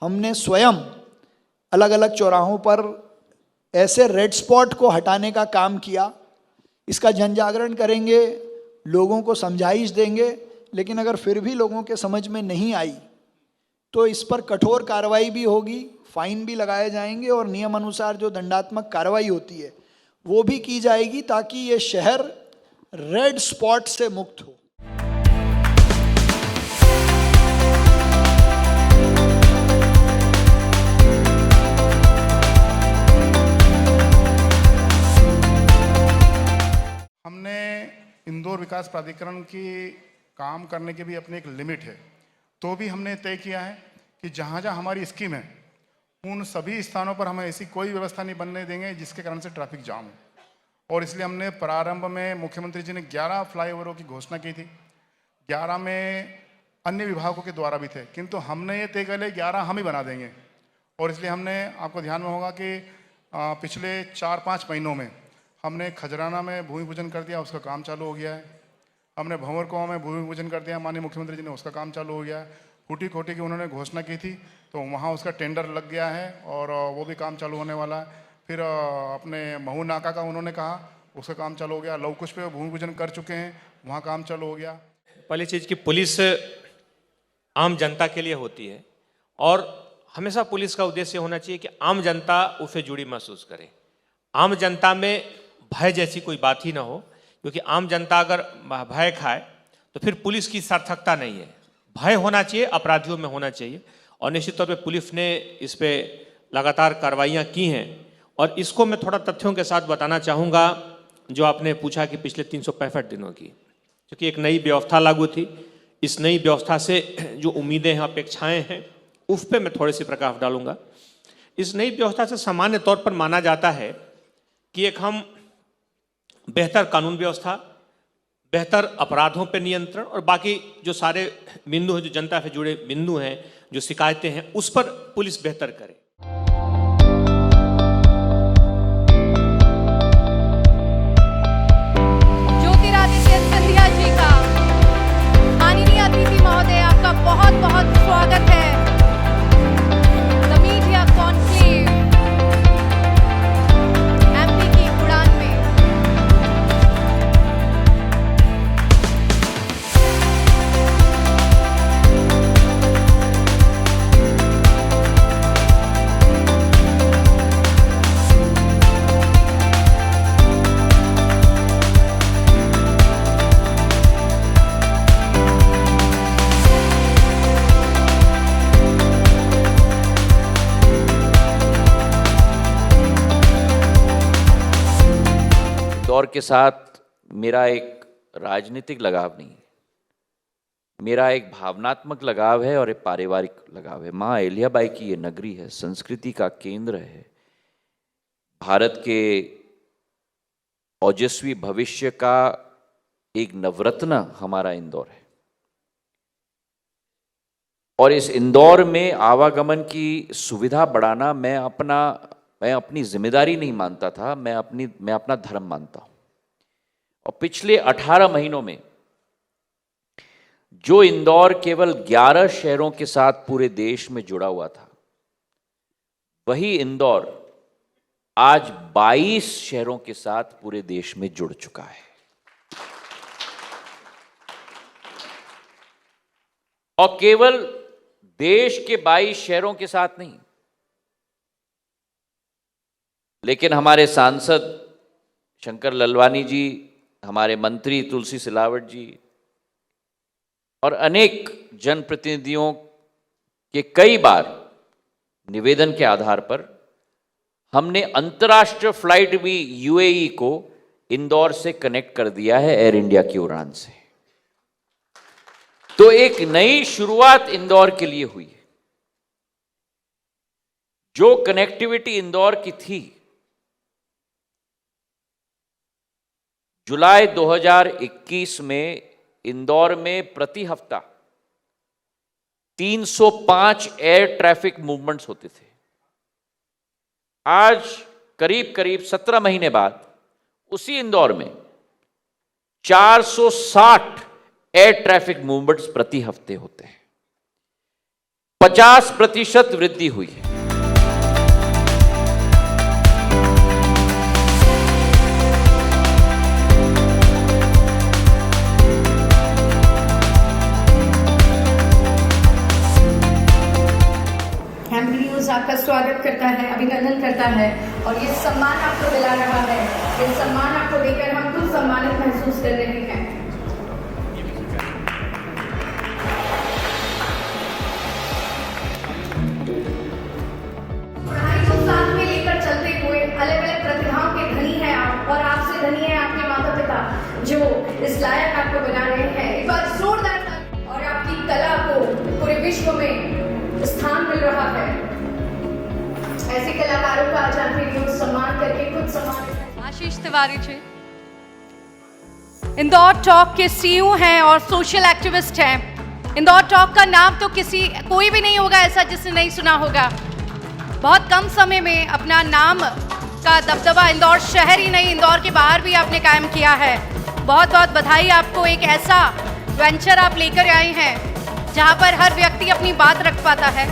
हमने स्वयं अलग अलग चौराहों पर ऐसे रेड स्पॉट को हटाने का काम किया। इसका जन जागरण करेंगे, लोगों को समझाइश देंगे, लेकिन अगर फिर भी लोगों के समझ में नहीं आई तो इस पर कठोर कार्रवाई भी होगी, फाइन भी लगाए जाएंगे और नियम अनुसार जो दंडात्मक कार्रवाई होती है वो भी की जाएगी, ताकि ये शहर रेड स्पॉट से मुक्त हो। हमने इंदौर विकास प्राधिकरण की काम करने की भी अपनी एक लिमिट है, तो भी हमने तय किया है कि जहाँ जहाँ हमारी स्कीम है उन सभी स्थानों पर हम ऐसी कोई व्यवस्था नहीं बनने देंगे जिसके कारण से ट्रैफिक जाम हो। और इसलिए हमने प्रारंभ में मुख्यमंत्री जी ने 11 फ्लाईओवरों की घोषणा की थी, 11 में अन्य विभागों के द्वारा भी थे, किंतु हमने ये तय कर लिया 11 हम ही बना देंगे। और इसलिए हमने, आपको ध्यान में होगा कि पिछले 4-5 महीनों में हमने खजराना में भूमि पूजन कर दिया, उसका काम चालू हो गया है। हमने भंवर गांव में भूमि पूजन कर दिया, माननीय मुख्यमंत्री जी ने, उसका काम चालू हो गया है। फूटी कोटी की उन्होंने घोषणा की थी तो वहाँ उसका टेंडर लग गया है और वो भी काम चालू होने वाला है। फिर अपने महू नाका का उन्होंने कहा, उसका काम चालू हो गया। लवकुश पे भूमि पूजन कर चुके हैं, वहाँ काम चालू हो गया। पहली चीज़ कि पुलिस आम जनता के लिए होती है और हमेशा पुलिस का उद्देश्य होना चाहिए कि आम जनता उससे जुड़ी महसूस करे, आम जनता में भय जैसी कोई बात ही ना हो, क्योंकि आम जनता अगर भय खाए तो फिर पुलिस की सार्थकता नहीं है। भय होना चाहिए, अपराधियों में होना चाहिए, और निश्चित तौर पे पुलिस ने इस पे लगातार कार्रवाइयाँ की हैं। और इसको मैं थोड़ा तथ्यों के साथ बताना चाहूँगा, जो आपने पूछा कि पिछले 365 दिनों की, क्योंकि एक नई व्यवस्था लागू थी, इस नई व्यवस्था से जो उम्मीदें हैं, अपेक्षाएँ हैं, उस पर मैं थोड़े से प्रकाश डालूंगा। इस नई व्यवस्था से सामान्य तौर पर माना जाता है कि एक हम बेहतर कानून व्यवस्था, बेहतर अपराधों पर नियंत्रण और बाकी जो सारे बिंदु हैं, जो जनता से जुड़े बिंदु हैं, जो शिकायतें हैं, उस पर पुलिस बेहतर करे। ज्योतिरादित्य सिंधिया जी का, माननीय अतिथि महोदय, आपका बहुत बहुत स्वागत है द मीडिया कॉन्क्लेव एमपी की उड़ान में। इंदौर के साथ मेरा एक राजनीतिक लगाव नहीं है, मेरा एक भावनात्मक लगाव है और एक पारिवारिक लगाव है। माँ अहिल्याबाई की ये नगरी है, संस्कृति का केंद्र है, भारत के ओजस्वी भविष्य का एक नवरत्न हमारा इंदौर है। और इस इंदौर में आवागमन की सुविधा बढ़ाना मैं अपनी जिम्मेदारी नहीं मानता था, मैं अपना धर्म मानता हूं। और पिछले 18 महीनों में जो इंदौर केवल 11 शहरों के साथ पूरे देश में जुड़ा हुआ था, वही इंदौर आज 22 शहरों के साथ पूरे देश में जुड़ चुका है। और केवल देश के 22 शहरों के साथ नहीं, लेकिन हमारे सांसद शंकर ललवानी जी, हमारे मंत्री तुलसी सिलावट जी और अनेक जनप्रतिनिधियों के कई बार निवेदन के आधार पर हमने अंतर्राष्ट्रीय फ्लाइट भी यूएई को इंदौर से कनेक्ट कर दिया है एयर इंडिया की उड़ान से। तो एक नई शुरुआत इंदौर के लिए हुई है। जो कनेक्टिविटी इंदौर की थी, जुलाई 2021 में इंदौर में प्रति हफ्ता 305 एयर ट्रैफिक मूवमेंट्स होते थे। आज करीब करीब 17 महीने बाद उसी इंदौर में 460 एयर ट्रैफिक मूवमेंट्स प्रति हफ्ते होते हैं। 50% वृद्धि हुई है। एमपी न्यूज़ आपका स्वागत करता है, अभिनंदन करता है और ये सम्मान आपको दिला रहा है। ये सम्मान आपको देकर हम खुद सम्मानित महसूस कर रहे हैं। पढ़ाई को साथ में लेकर चलते हुए अलग अलग प्रतिभाओं के धनी हैं आप, और आपसे धनी है आपके माता पिता जो इस लायक आपको बना रहे हैं। एक बार जोरदार ताली। और आपकी कला को पूरे विश्व में स्थान मिल रहा है। ऐसे कलाकारों का आज एमपी न्यूज़ सम्मान करके खुद सम्मान। आशीष तिवारी जी इंदौर टॉक के सीईओ हैं और सोशल एक्टिविस्ट हैं। इंदौर टॉक का नाम तो कोई भी नहीं होगा ऐसा जिसने नहीं सुना होगा। बहुत कम समय में अपना नाम का दबदबा इंदौर शहर ही नहीं, इंदौर के बाहर भी आपने कायम किया है। बहुत बहुत बधाई आपको। एक ऐसा वेंचर आप लेकर आए हैं जहां पर हर व्यक्ति अपनी बात रख पाता है।